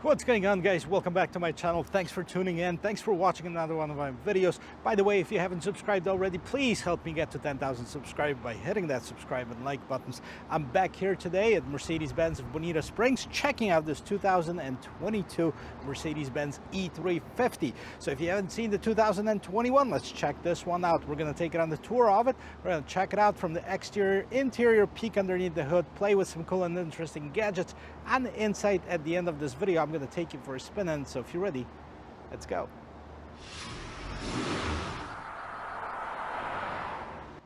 What's going on, guys? Welcome back to my channel. Thanks for tuning in. Thanks for watching another one of my videos. By the way, if you haven't subscribed already, please help me get to 10,000 subscribers by hitting that subscribe and like buttons. I'm back here today at Mercedes-Benz of Bonita Springs, checking out this 2022 Mercedes-Benz E350. So if you haven't seen the 2021, let's check this one out. We're going to take it on the tour of it. We're going to check it out from the exterior, interior, peek underneath the hood, play with some cool and interesting gadgets on the inside. At the end of this video, I'm going to take you for a spin, and so if you're ready, let's go.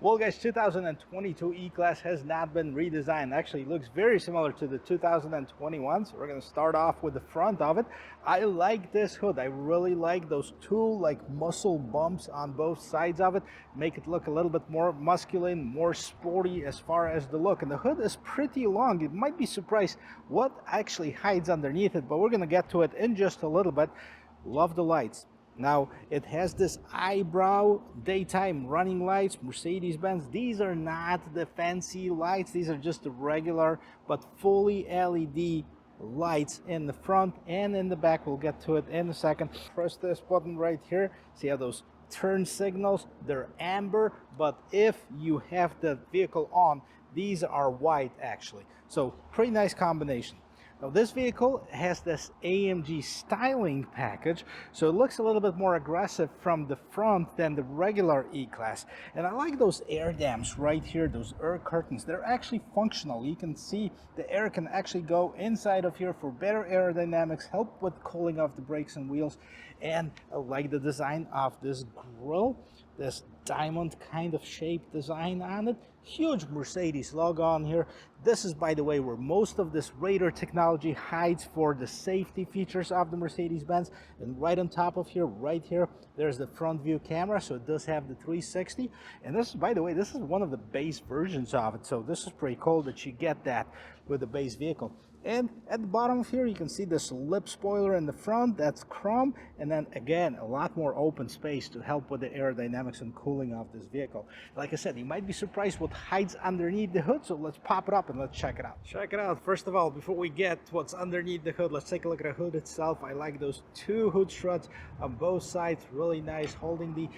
Well, guys, 2022 E-Class has not been redesigned. Actually, it looks very similar to the 2021, so we're going to start off with the front of it. I like this hood. I really like those two muscle bumps on both sides of it. Make it look a little bit more masculine, more sporty as far as the look. And the hood is pretty long. You might be surprised what actually hides underneath it, but we're going to get to it in just a little bit. Love the lights. Now, it has this eyebrow daytime running lights, Mercedes-Benz. These are not the fancy lights. These are just the regular but fully LED lights in the front and in the back. We'll get to it in a second. Press this button right here. See how those turn signals? They're amber, but if you have the vehicle on, these are white actually. So pretty nice combination. Now, this vehicle has this AMG Styling Package, so it looks a little bit more aggressive from the front than the regular E-Class. And I like those air dams right here, those air curtains. They're actually functional. You can see the air can actually go inside of here for better aerodynamics, help with cooling off the brakes and wheels. And I like the design of this grille, this diamond kind of shaped design on it. Huge Mercedes logo on here. This is, by the way, where most of this radar technology hides for the safety features of the Mercedes-Benz. And right on top of here, right here, there's the front view camera, so it does have the 360. And this, by the way, this is one of the base versions of it, so this is pretty cool that you get that with the base vehicle. And at the bottom of here, you can see this lip spoiler in the front. That's chrome. And then again, a lot more open space to help with the aerodynamics and cooling of this vehicle. Like I said, you might be surprised what hides underneath the hood. So let's pop it up and let's check it out. Check it out. First of all, before we get what's underneath the hood, let's take a look at the hood itself. I like those two hood struts on both sides. Really nice, holding the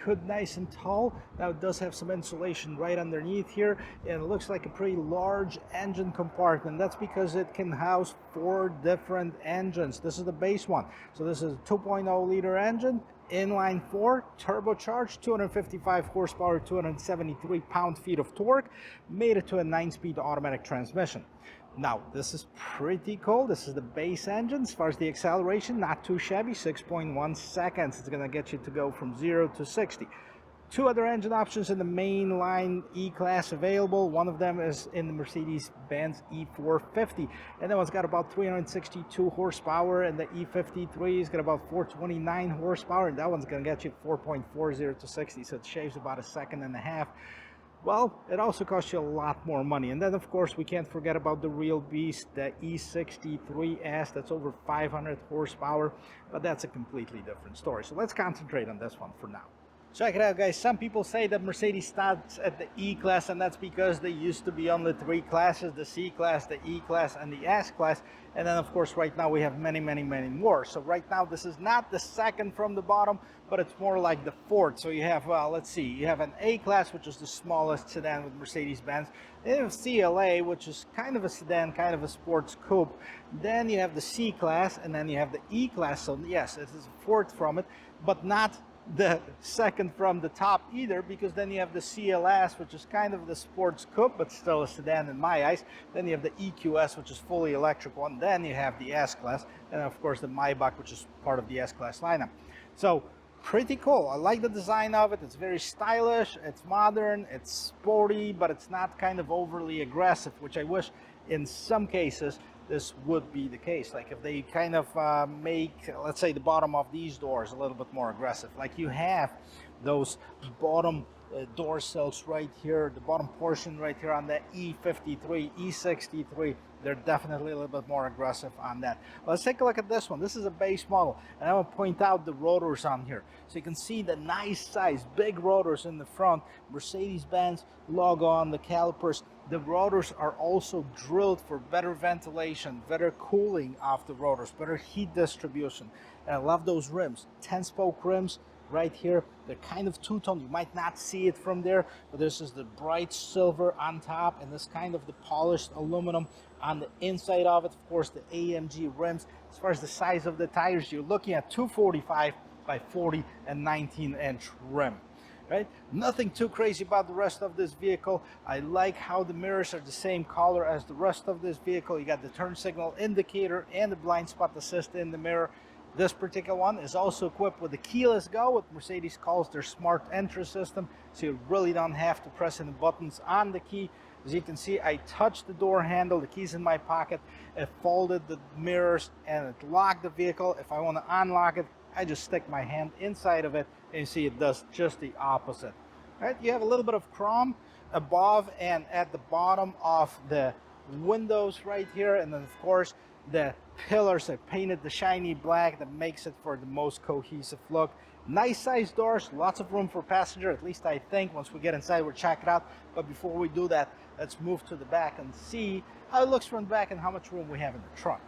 hood nice and tall. Now it does have some insulation right underneath here, and it looks like a pretty large engine compartment. That's because it can house 4 different engines. This is the base one. So this is a 2.0 liter engine, inline 4, turbocharged, 255 horsepower, 273 pound-feet of torque, made it to a 9-speed automatic transmission. Now, this is pretty cool. This is the base engine. As far as the acceleration, not too shabby, 6.1 seconds. It's going to get you to go from 0 to 60. 2 other engine options in the main line E-Class available. One of them is in the Mercedes-Benz E350. And that one's got about 362 horsepower, and the E53 has got about 429 horsepower, and that one's going to get you 4.40 to 60, so it shaves about 1.5 seconds. Well, it also costs you a lot more money. And then, of course, we can't forget about the real beast, the E63S. That's over 500 horsepower, but that's a completely different story. So let's concentrate on this one for now. Check it out, guys. Some people say that Mercedes starts at the E-Class, and that's because they used to be on the 3 classes, the C-Class, the E-Class, and the S-Class. And then, of course, right now we have many, many, many more. So right now, this is not the second from the bottom, but it's more like the 4th. So you have, let's see, you have an A-Class, which is the smallest sedan with Mercedes-Benz. Then you have CLA, which is kind of a sedan, kind of a sports coupe. Then you have the C-Class, and then you have the E-Class. So yes, it is a 4th from it, but not the second from the top either, because then you have the CLS, which is kind of the sports coupe, but still a sedan in my eyes. Then you have the EQS, which is fully electric one. Then you have the S-Class, and of course the Maybach, which is part of the S-Class lineup. So pretty cool. I like the design of it. It's very stylish, it's modern, it's sporty, but it's not kind of overly aggressive, which I wish in some cases this would be the case. Like if they kind of make, let's say, the bottom of these doors a little bit more aggressive, like you have those bottom door sills right here, the bottom portion right here on the E53, E63. They're definitely a little bit more aggressive on that. Let's take a look at this one. This is a base model, and I want to point out the rotors on here. So you can see the nice size, big rotors in the front, Mercedes-Benz logo on the calipers. The rotors are also drilled for better ventilation, better cooling of the rotors, better heat distribution. And I love those rims, 10-spoke rims. Right here, they're kind of two-tone. You might not see it from there, but this is the bright silver on top, and this kind of the polished aluminum on the inside of it. Of course, the AMG rims. As far as the size of the tires, you're looking at 245 by 40 and 19-inch rim. Right? Nothing too crazy about the rest of this vehicle. I like how the mirrors are the same color as the rest of this vehicle. You got the turn signal indicator and the blind spot assist in the mirror. This particular one is also equipped with the keyless go, what Mercedes calls their smart entry system, so you really don't have to press any buttons on the key. As you can see, I touched the door handle, the key's in my pocket, it folded the mirrors, and it locked the vehicle. If I want to unlock it, I just stick my hand inside of it, and you see it does just the opposite. Right? You have a little bit of chrome above and at the bottom of the windows right here, and then of course the pillars are painted the shiny black that makes it for the most cohesive look. Nice size doors, lots of room for passenger, at least I think. Once we get inside, we'll check it out. But before we do that, let's move to the back and see how it looks from the back and how much room we have in the trunk.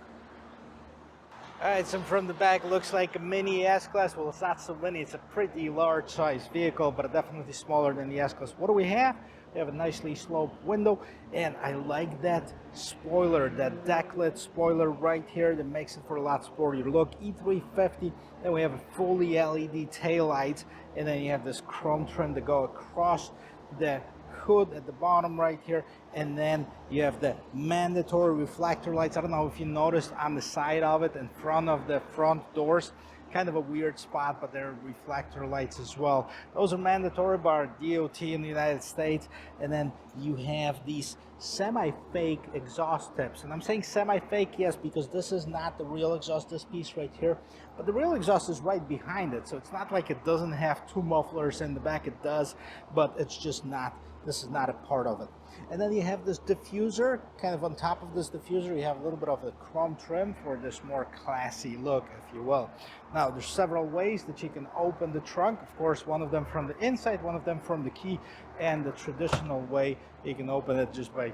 All right, so from the back, looks like a mini S-Class. Well, it's not so mini, it's a pretty large size vehicle, but definitely smaller than the S-Class. What do we have? We have a nicely sloped window, and I like that spoiler, that decklit spoiler right here that makes it for a lot sportier look. E350, then we have a fully LED tail light, and then you have this chrome trim to go across the hood at the bottom right here, and then you have the mandatory reflector lights. I don't know if you noticed on the side of it in front of the front doors, kind of a weird spot, but they're reflector lights as well. Those are mandatory by DOT in the United States. And then you have these semi-fake exhaust tips, and I'm saying semi-fake, yes, because this is not the real exhaust, this piece right here, but the real exhaust is right behind it, so it's not like it doesn't have two mufflers in the back. It does, but it's just not, this is not a part of it. And then you have this diffuser, kind of on top of this diffuser, you have a little bit of the chrome trim for this more classy look, if you will. Now, there's several ways that you can open the trunk. Of course, one of them from the inside, one of them from the key, and the traditional way, you can open it just by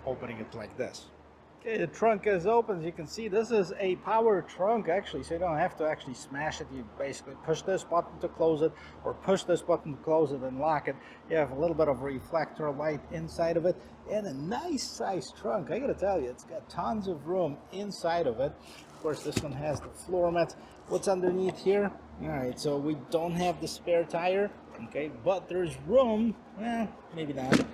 opening it like this. Okay, the trunk is open. As you can see, this is a power trunk actually, so you don't have to actually smash it. You basically push this button to close it, or push this button to close it and lock it. You have a little bit of reflector light inside of it, and a nice size trunk. I gotta tell you, it's got tons of room inside of it. Of course, this one has the floor mat. What's underneath here? All right, so we don't have the spare tire, okay, but there's room. Maybe not.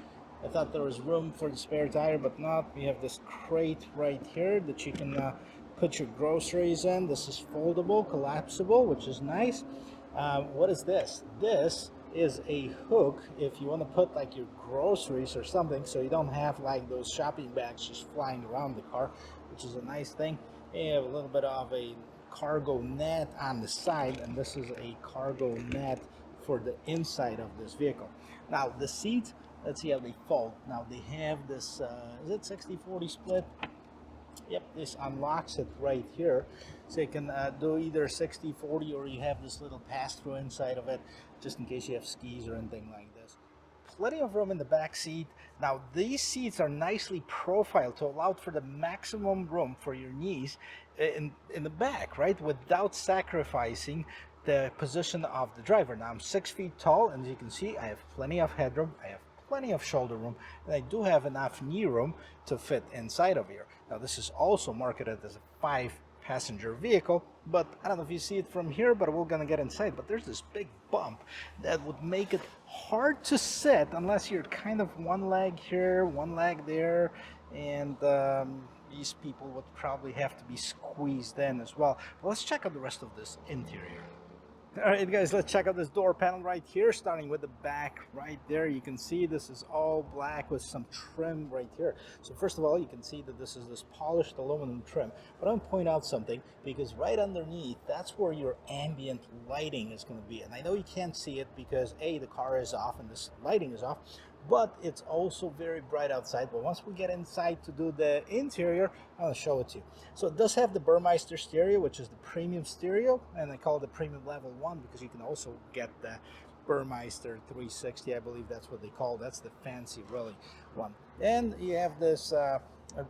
I thought there was room for the spare tire, but not. We have this crate right here that you can put your groceries in. This is foldable, collapsible, which is nice. What is this? This is a hook if you want to put like your groceries or something, so you don't have like those shopping bags just flying around the car, which is a nice thing. You have a little bit of a cargo net on the side, and this is a cargo net for the inside of this vehicle. Now the seats, let's see how they fold. Now they have this, is it 60-40 split? Yep, this unlocks it right here. So you can do either 60-40, or you have this little pass-through inside of it, just in case you have skis or anything like this. Plenty of room in the back seat. Now these seats are nicely profiled to allow for the maximum room for your knees in the back, right? Without sacrificing the position of the driver. Now I'm 6 feet tall, and as you can see, I have plenty of headroom. I have plenty of shoulder room, and I do have enough knee room to fit inside of here. Now this is also marketed as a 5-passenger vehicle, but I don't know if you see it from here, but we're gonna get inside. But there's this big bump that would make it hard to sit unless you're kind of one leg here, one leg there, and these people would probably have to be squeezed in as well. But let's check out the rest of this interior. All right, guys, let's check out this door panel right here, starting with the back right there. You can see this is all black with some trim right here. So first of all, you can see that this is this polished aluminum trim. But I want to point out something, because right underneath, that's where your ambient lighting is going to be. And I know you can't see it because A, the car is off and this lighting is off, but it's also very bright outside. But once we get inside to do the interior, I'll show it to you. So it does have the Burmester stereo, which is the premium stereo, and I call it the premium level 1 because you can also get the Burmester 360, I believe that's what they call it. That's the fancy really one. And you have this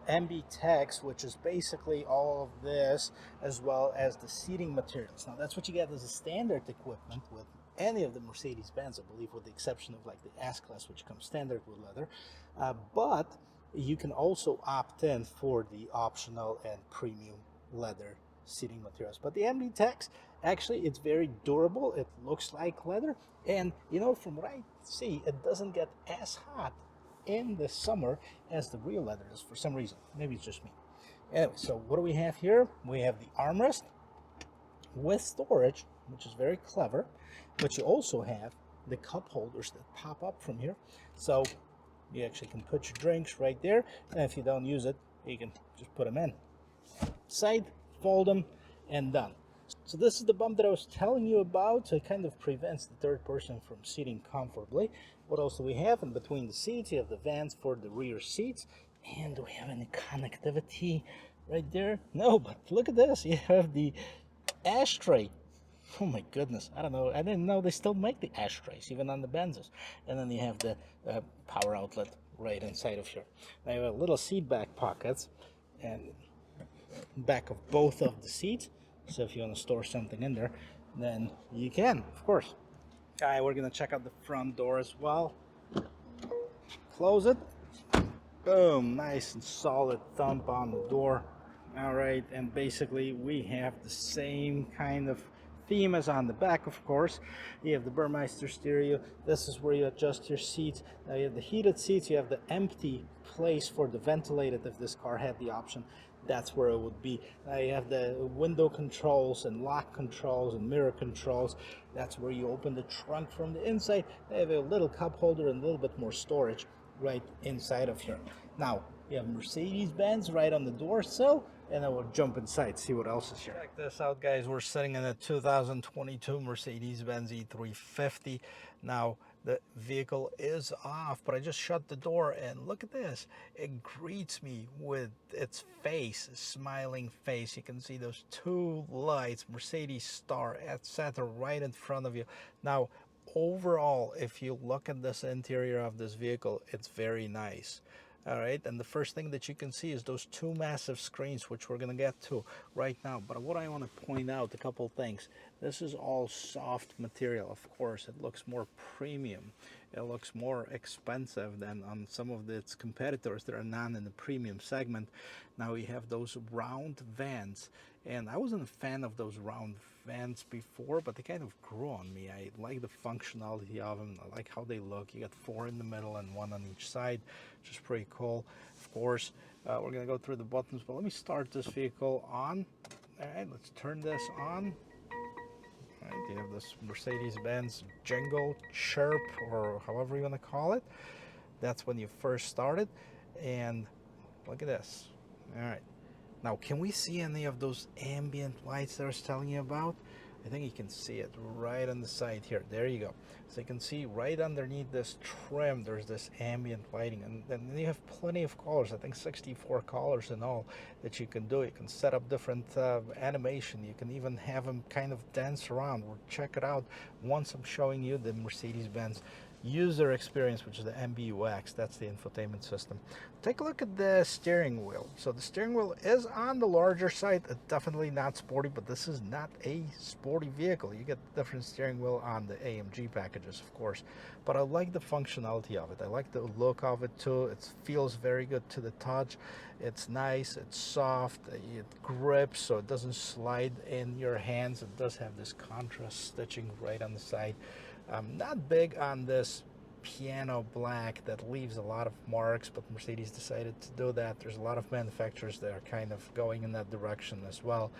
MB Tex, which is basically all of this, as well as the seating materials. Now that's what you get as a standard equipment with any of the Mercedes-Benz, I believe, with the exception of like the S-Class, which comes standard with leather. But you can also opt in for the optional and premium leather seating materials. But the MB Tex, actually, it's very durable. It looks like leather. And, you know, from what I see, it doesn't get as hot in the summer as the real leather is for some reason. Maybe it's just me. Anyway, so what do we have here? We have the armrest with storage, which is very clever. But you also have the cup holders that pop up from here. So you actually can put your drinks right there. And if you don't use it, you can just put them in. Side, fold them, and done. So this is the bump that I was telling you about. So it kind of prevents the third person from sitting comfortably. What else do we have? In between the seats, you have the vents for the rear seats. And do we have any connectivity right there? No, but look at this. You have the ashtray. Oh my goodness, I don't know, I didn't know they still make the ashtrays, even on the Benzes. And then you have the power outlet right inside of here. Now you have little seat back pockets and back of both of the seats. So if you want to store something in there, then you can, of course. All right, we're gonna check out the front door as well. Close it. Boom, nice and solid thump on the door. All right, and basically we have the same kind of theme as on the back, of course. You have the Burmester stereo. This is where you adjust your seats. Now you have the heated seats. You have the empty place for the ventilated if this car had the option. That's where it would be. Now you have the window controls and lock controls and mirror controls. That's where you open the trunk from the inside. They have a little cup holder and a little bit more storage right inside of here. Now you have Mercedes-Benz right on the door sill, and then we'll jump inside, see what else is here. Check this out, guys. We're sitting in a 2022 Mercedes-Benz E350. Now, the vehicle is off, but I just shut the door, and look at this. It greets me with its face, a smiling face. You can see those two lights, Mercedes star, etc., right in front of you. Now, overall, if you look at this interior of this vehicle, it's very nice. All right, and the first thing that you can see is those two massive screens, which we're going to get to right now. But what I want to point out, a couple things. This is all soft material, of course. It looks more premium. It looks more expensive than on some of its competitors that are not in the premium segment. Now we have those round vents, and I wasn't a fan of those round vents before, but they kind of grew on me. I like the functionality of them. I like how they look. You got 4 in the middle and 1 on each side, which is pretty cool. Of course, we're going to go through the buttons, but let me start this vehicle on. All right, let's turn this on. All right, you have this Mercedes-Benz jingle, chirp, or however you want to call it. That's when you first started. And look at this. All right. Now, can we see any of those ambient lights that I was telling you about? I think you can see it right on the side here. There you go. So you can see right underneath this trim, there's this ambient lighting. And then you have plenty of colors. I think 64 colors in all that you can do. You can set up different animation. You can even have them kind of dance around. Or check it out once I'm showing you the Mercedes-Benz user experience, which is the MBUX. That's the infotainment system. Take a look at the steering wheel. So the steering wheel is on the larger side. It's definitely not sporty, but this is not a sporty vehicle. You get different steering wheel on the AMG packages, of course, but I like the functionality of it. I like the look of it too. It feels very good to the touch. It's nice, it's soft, it grips so it doesn't slide in your hands. It does have this contrast stitching right on the side. I'm not big on this piano black that leaves a lot of marks, but Mercedes decided to do that. There's a lot of manufacturers that are kind of going in that direction as well.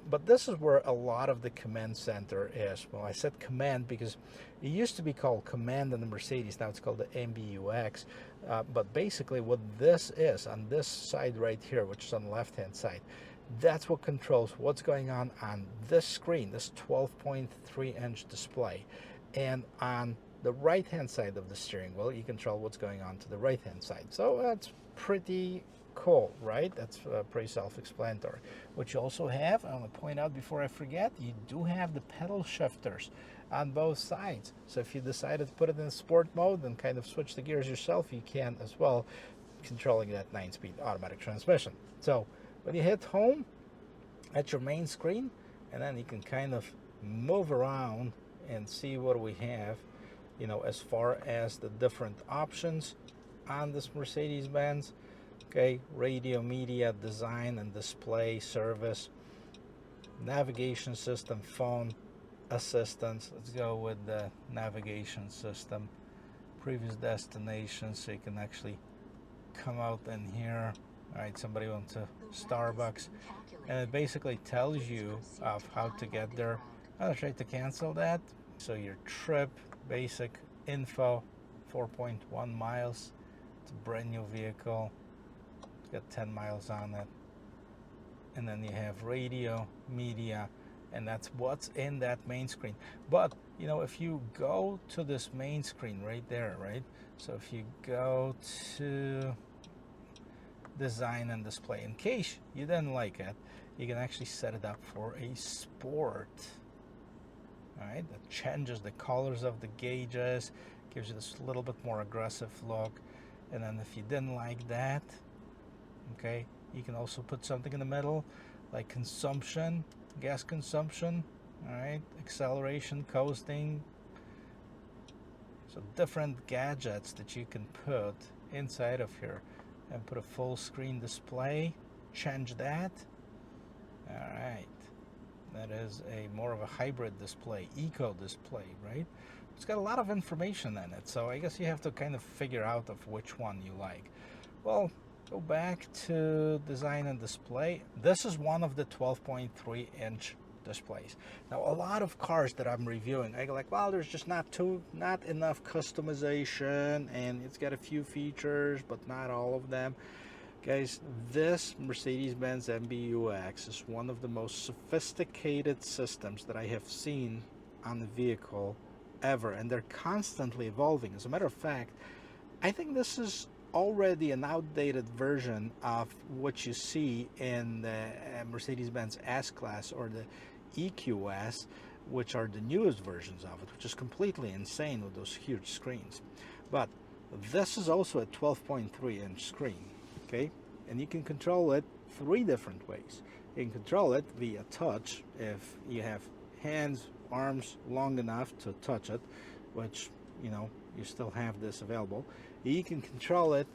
But this is where a lot of the command center is. Well, I said command because it used to be called command in the Mercedes. Now it's called the MBUX. But basically what this is on this side right here, which is on the left hand side, that's what controls what's going on this screen, this 12.3-inch display. And on the right hand side of the steering wheel, you control what's going on to the right hand side. So that's pretty cool, right? That's pretty self-explanatory. What you also have, I want to point out before I forget, you do have the pedal shifters on both sides. So if you decided to put it in sport mode and kind of switch the gears yourself, you can as well, controlling that 9-speed automatic transmission. So when you hit home at your main screen, and then you can kind of move around and see what we have, you know, as far as the different options on this Mercedes-Benz. Okay, radio, media, design and display, service, navigation system, phone, assistance. Let's go with the navigation system. Previous destination, so you can actually come out in here. All right, somebody went to Starbucks, and it basically tells you of how to get there. I'll try to cancel that. So your trip, basic info, 4.1 miles. It's a brand new vehicle. It's got 10 miles on it. And then you have radio, media, and that's what's in that main screen. But you know, if you go to this main screen right there, right? So if you go to design and display, in case you didn't like it, you can actually set it up for a sport. All right, that changes the colors of the gauges, gives you this little bit more aggressive look. And then if you didn't like that, okay, you can also put something in the middle like consumption, gas consumption, all right, acceleration, coasting. So different gadgets that you can put inside of here, and put a full screen display, change that. All right, that is a more of a hybrid display, eco display, right? It's got a lot of information in it, so I guess you have to kind of figure out of which one you like. Well, go back to design and display. This is one of the 12.3-inch displays. Now, a lot of cars that I'm reviewing, I go like, well, there's just not enough customization, and it's got a few features, but not all of them. Guys, this Mercedes-Benz MBUX is one of the most sophisticated systems that I have seen on the vehicle ever, and they're constantly evolving. As a matter of fact, I think this is already an outdated version of what you see in the Mercedes-Benz S-Class or the EQS, which are the newest versions of it, which is completely insane with those huge screens. But this is also a 12.3-inch screen, okay? And you can control it 3 different ways. You can control it via touch if you have hands, arms long enough to touch it, which, you know, you still have this available. You can control it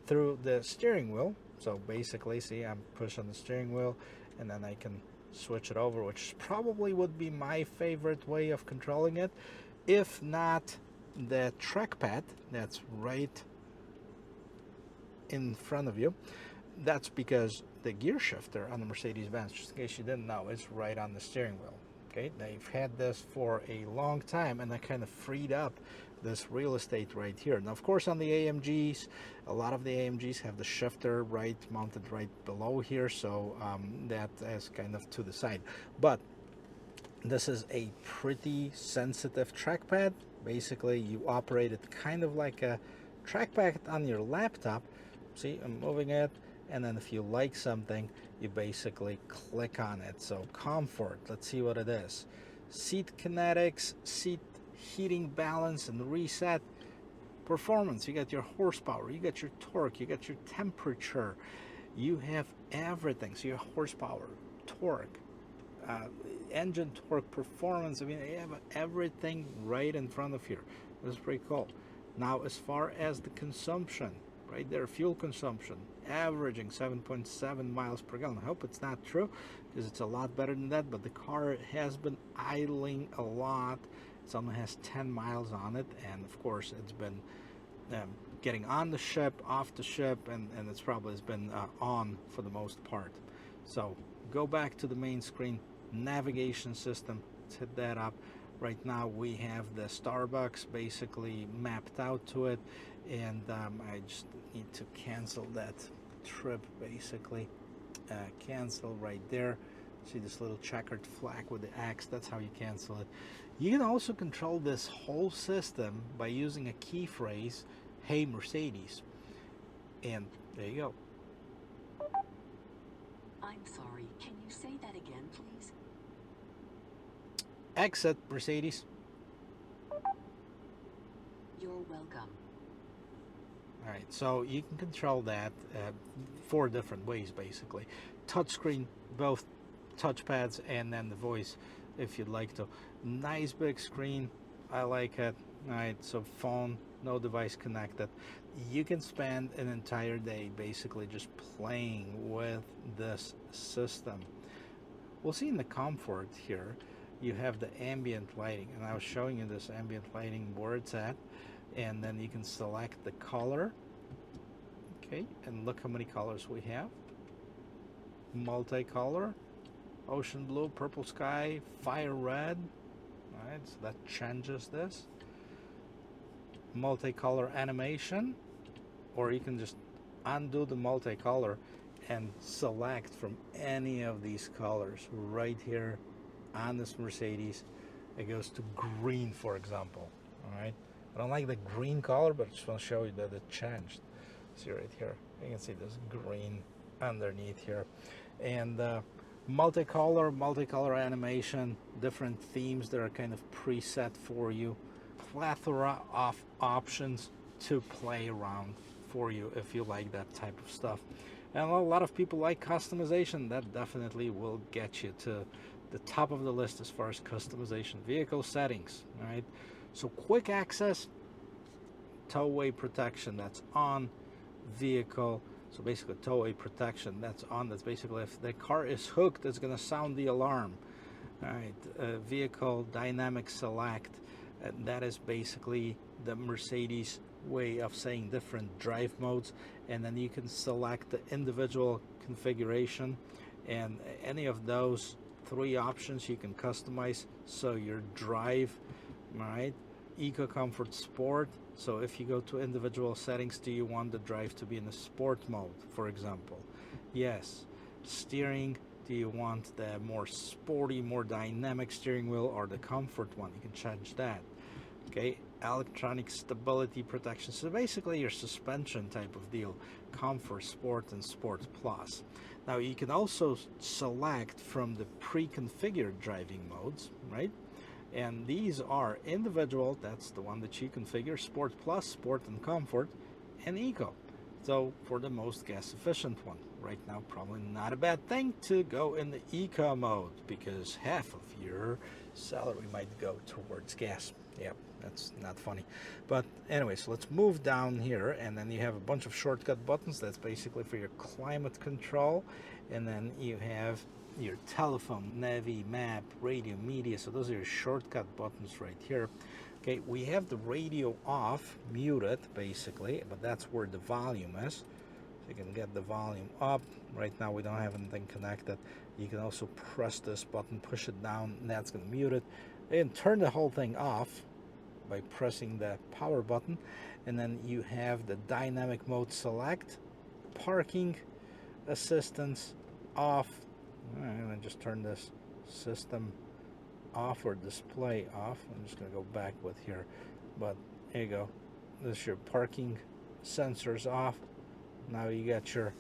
through the steering wheel. So basically, see, I'm pushing the steering wheel, and then I can switch it over, which probably would be my favorite way of controlling it, if not the trackpad that's right in front of you. That's because the gear shifter on the Mercedes-Benz, just in case you didn't know, is right on the steering wheel. Okay, they've had this for a long time, and they kind of freed up this real estate right here. Now, of course, on the AMGs, a lot of the AMGs have the shifter mounted right below here, so that is kind of to the side. But this is a pretty sensitive trackpad. Basically, you operate it kind of like a trackpad on your laptop. See, I'm moving it, and then if you like something, you basically click on it. So comfort, let's see what it is. Seat kinetics, seat heating, balance and reset. Performance, you got your horsepower, you got your torque, you got your temperature, you have everything. So your horsepower, torque, engine torque, performance, I mean, you have everything right in front of here. This is pretty cool. Now, as far as the consumption, right there, fuel consumption, averaging 7.7 miles per gallon. I hope it's not true, because it's a lot better than that, but the car has been idling a lot, It only has 10 miles on it, and of course it's been getting on the ship, off the ship, and it's probably has been on for the most part. So go back to the main screen, navigation system, let's hit that up. Right now we have the Starbucks basically mapped out to it, and I just need to cancel that trip basically. Cancel right there. See this little checkered flag with the X, that's how you cancel it. You can also control this whole system by using a key phrase, "Hey Mercedes," and there you go. I'm sorry, can you say that again, please? Exit Mercedes. You're welcome. Alright, so you can control that 4 different ways basically. Touchscreen, both touchpads, and then the voice if you'd like to. Nice big screen, I like it. Alright, so phone, no device connected. You can spend an entire day basically just playing with this system. We'll see in the comfort here, you have the ambient lighting, and I was showing you this ambient lighting where it's at, and then you can select the color. Okay, and look how many colors we have. Multicolor, ocean blue, purple sky, fire red. All right, so that changes this. Multicolor animation, or you can just undo the multicolor and select from any of these colors right here on this Mercedes. It goes to green, for example. All right, I don't like the green color, but I just want to show you that it changed. See right here, you can see this green underneath here. And multicolor animation, different themes that are kind of preset for you, plethora of options to play around for you if you like that type of stuff. And a lot of people like customization. That definitely will get you to the top of the list as far as customization. Vehicle settings, all right? So quick access, towaway protection, that's on. Vehicle, so basically towaway protection, that's on. That's basically if the car is hooked, it's going to sound the alarm. All right, vehicle dynamic select, that is basically the Mercedes way of saying different drive modes, and then you can select the individual configuration, and any of those 3 options you can customize. So your drive, all right, eco, comfort, sport. So if you go to individual settings, do you want the drive to be in a sport mode, for example? Yes. Steering, do you want the more sporty, more dynamic steering wheel, or the comfort one? You can change that. Okay, electronic stability protection, so basically your suspension type of deal. Comfort, sport, and sport plus. Now you can also select from the pre-configured driving modes, right? And these are individual, that's the one that you configure, Sport Plus, Sport and Comfort, and Eco. So for the most gas efficient one. Right now, probably not a bad thing to go in the Eco mode, because half of your salary might go towards gas. Yep, that's not funny. But anyway, so let's move down here, and then you have a bunch of shortcut buttons. That's basically for your climate control. And then you have your telephone, navi, map, radio, media. So those are your shortcut buttons right here. Okay, we have the radio off, muted basically, but that's where the volume is. So you can get the volume up. Right now we don't have anything connected. You can also press this button, push it down, and that's going to mute it. And turn the whole thing off by pressing the power button. And then you have the dynamic mode select, parking assistance off. All right, and just turn this system off, or display off. I'm just going to go back with here, but there you go. This is your parking sensors off. Now you got your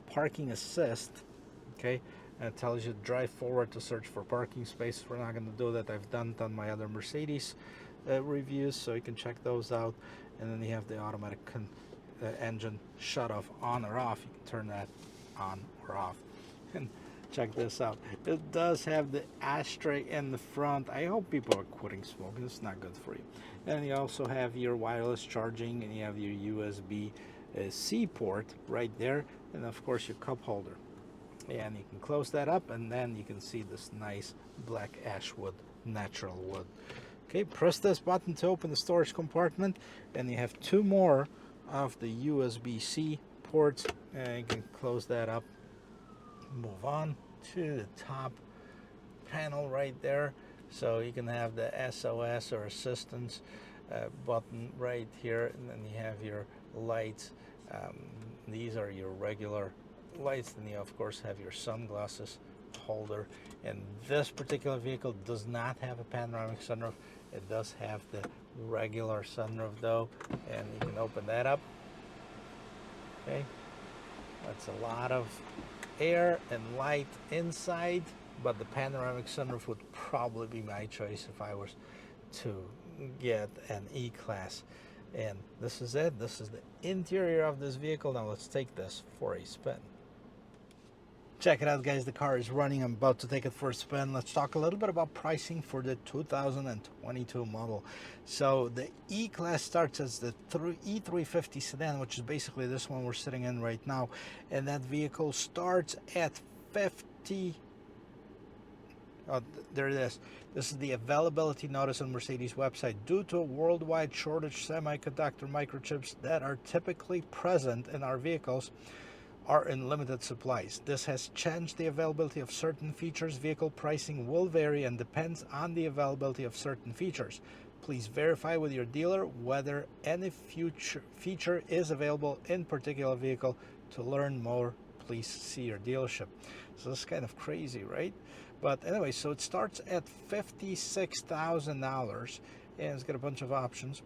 parking assist. Okay, and it tells you drive forward to search for parking space. We're not going to do that. I've done it on my other Mercedes reviews, so you can check those out. And then you have the automatic engine shut off, on or off. You can turn that on or off. And check this out. It does have the ashtray in the front. I hope people are quitting smoking. It's not good for you. And you also have your wireless charging, and you have your USB-C port right there, and of course your cup holder. And you can close that up, and then you can see this nice black ash wood, natural wood. Okay, press this button to open the storage compartment, and you have two more of the USB-C ports, and you can close that up. Move on to the top panel right there, so you can have the SOS or assistance button right here, and then you have your lights. These are your regular lights. Then you of course have your sunglasses holder, and this particular vehicle does not have a panoramic sunroof. It does have the regular sunroof though, and you can open that up. Okay, that's a lot of air and light inside, but the panoramic sunroof would probably be my choice if I was to get an E-Class. And this is it. This is the interior of this vehicle. Now let's take this for a spin. Check it out, guys. The car is running. I'm about to take it for a spin. Let's talk a little bit about pricing for the 2022 model. So the E-Class starts as the E350 sedan, which is basically this one we're sitting in right now. And that vehicle starts at 50. Oh, there it is. This is the availability notice on Mercedes website. Due to a worldwide shortage semiconductor microchips that are typically present in our vehicles, are in limited supplies. This has changed the availability of certain features. Vehicle pricing will vary and depends on the availability of certain features. Please verify with your dealer whether any future feature is available in particular vehicle. To learn more, please see your dealership. So this is kind of crazy, right? But anyway, so it starts at $56,000 and it's got a bunch of options.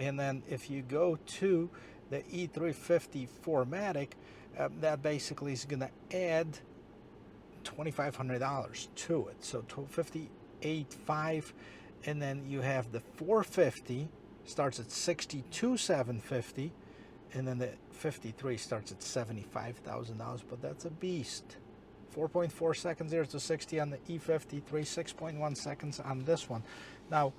And then if you go to the E350 4MATIC, that basically is going to add $2,500 to it. So $58,500, and then you have the 450 starts at $62,750, and then the 53 starts at $75,000. But that's a beast. 4.4 seconds 0 to 60 on the E53, 6.1 seconds on this one. Now,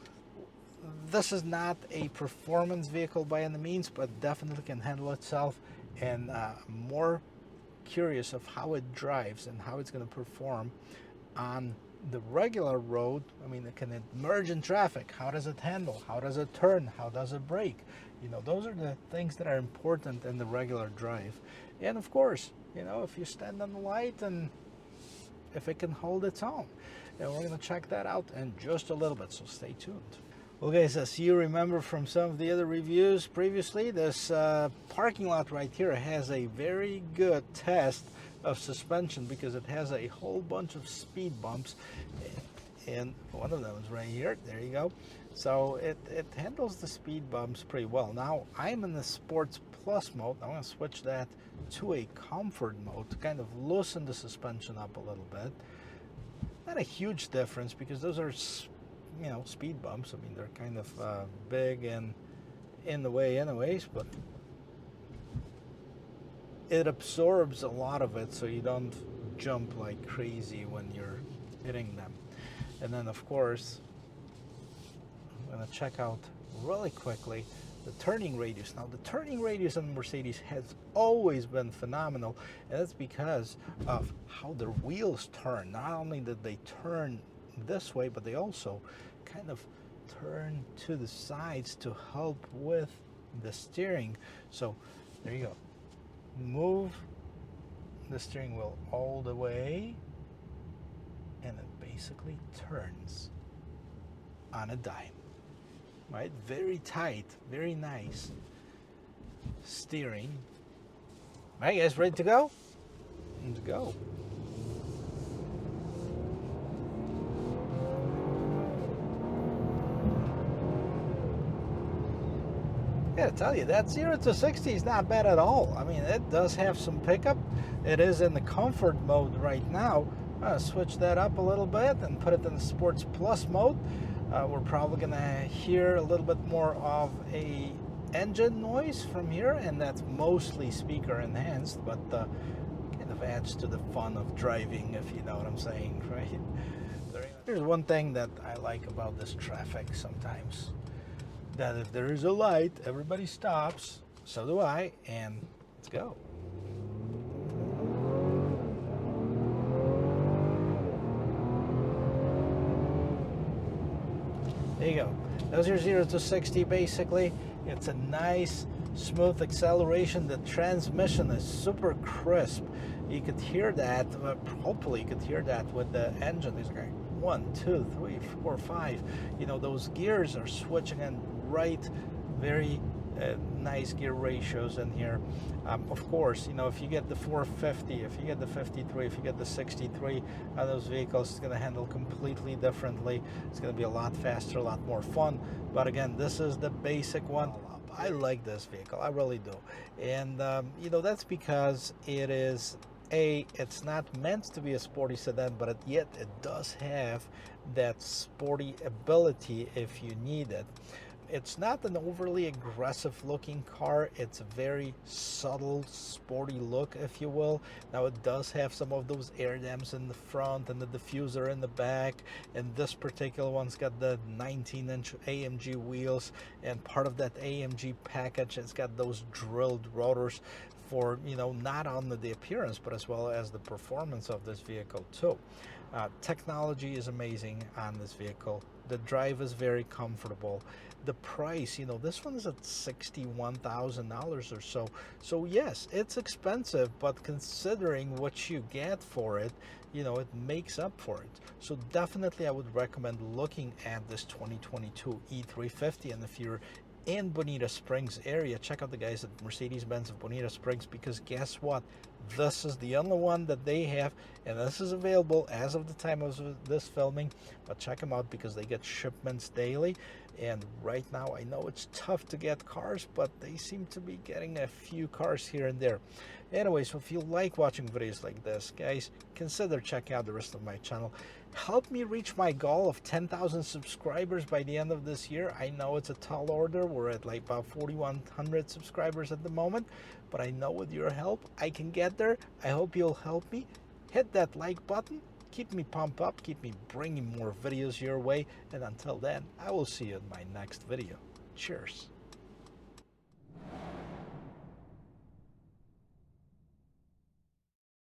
this is not a performance vehicle by any means, but definitely can handle itself. And more curious of how it drives and how it's going to perform on the regular road. I mean, can it merge in traffic? How does it handle? How does it turn? How does it brake? You know, those are the things that are important in the regular drive. And of course, you know, if you stand on the light and if it can hold its own. And we're going to check that out in just a little bit, so stay tuned. Well, guys, as you remember from some of the other reviews previously, this parking lot right here has a very good test of suspension because it has a whole bunch of speed bumps, and one of them is right here. There you go. So it handles the speed bumps pretty well. Now, I'm in the Sports Plus mode. I'm going to switch that to a Comfort mode to kind of loosen the suspension up a little bit. Not a huge difference because those are, you know, speed bumps. I mean, they're kind of big and in the way anyways, but it absorbs a lot of it so you don't jump like crazy when you're hitting them. And then of course, I'm going to check out really quickly the turning radius. Now, the turning radius on Mercedes has always been phenomenal, and that's because of how their wheels turn. Not only did they turn this way, but they also kind of turn to the sides to help with the steering. So there you go. Move the steering wheel all the way, and it basically turns on a dime. Right? Very tight, very nice steering. All right, guys, ready to go? Let's go. I gotta tell you, that 0 to 60 is not bad at all. I mean, it does have some pickup. It is in the Comfort mode right now. I'm gonna switch that up a little bit and put it in the Sports Plus mode. We're probably gonna hear a little bit more of a engine noise from here, and that's mostly speaker enhanced, but kind of adds to the fun of driving, if you know what I'm saying, right? There's one thing that I like about this traffic sometimes, that if there is a light, everybody stops. So do I, and let's go. There you go. Those are 0 to 60 basically. It's a nice smooth acceleration. The transmission is super crisp. You could hear that, hopefully you could hear that with the engine. It's going 1, 2, 3, 4, 5. You know, those gears are switching in right, very nice gear ratios in here. Of course, you know, if you get the 450, if you get the 53, if you get the 63 on those vehicles, it's going to handle completely differently. It's going to be a lot faster, a lot more fun. But again, this is the basic one. I like this vehicle, I really do. And you know, that's because it is it's not meant to be a sporty sedan, but yet it does have that sporty ability if you need it. It's not an overly aggressive looking car. It's a very subtle, sporty look, if you will. Now it does have some of those air dams in the front and the diffuser in the back. And this particular one's got the 19-inch AMG wheels, and part of that AMG package, it's got those drilled rotors for, you know, not only the appearance, but as well as the performance of this vehicle too. Technology is amazing on this vehicle. The drive is very comfortable. The price, you know, this one is at $61,000 or so. So yes, it's expensive, but considering what you get for it, you know, it makes up for it. So definitely I would recommend looking at this 2022 E350. And if you're in Bonita Springs area, check out the guys at Mercedes-Benz of Bonita Springs, because guess what? This is the only one that they have, and this is available as of the time of this filming. But check them out because they get shipments daily, and right now I know it's tough to get cars, but they seem to be getting a few cars here and there. Anyway, so if you like watching videos like this, guys, consider checking out the rest of my channel. Help me reach my goal of 10,000 subscribers by the end of this year. I know it's a tall order. We're at like about 4,100 subscribers at the moment, but I know with your help I can get there. I hope you'll help me. Hit that like button. Keep me pumped up. Keep me bringing more videos your way. And until then, I will see you in my next video. Cheers.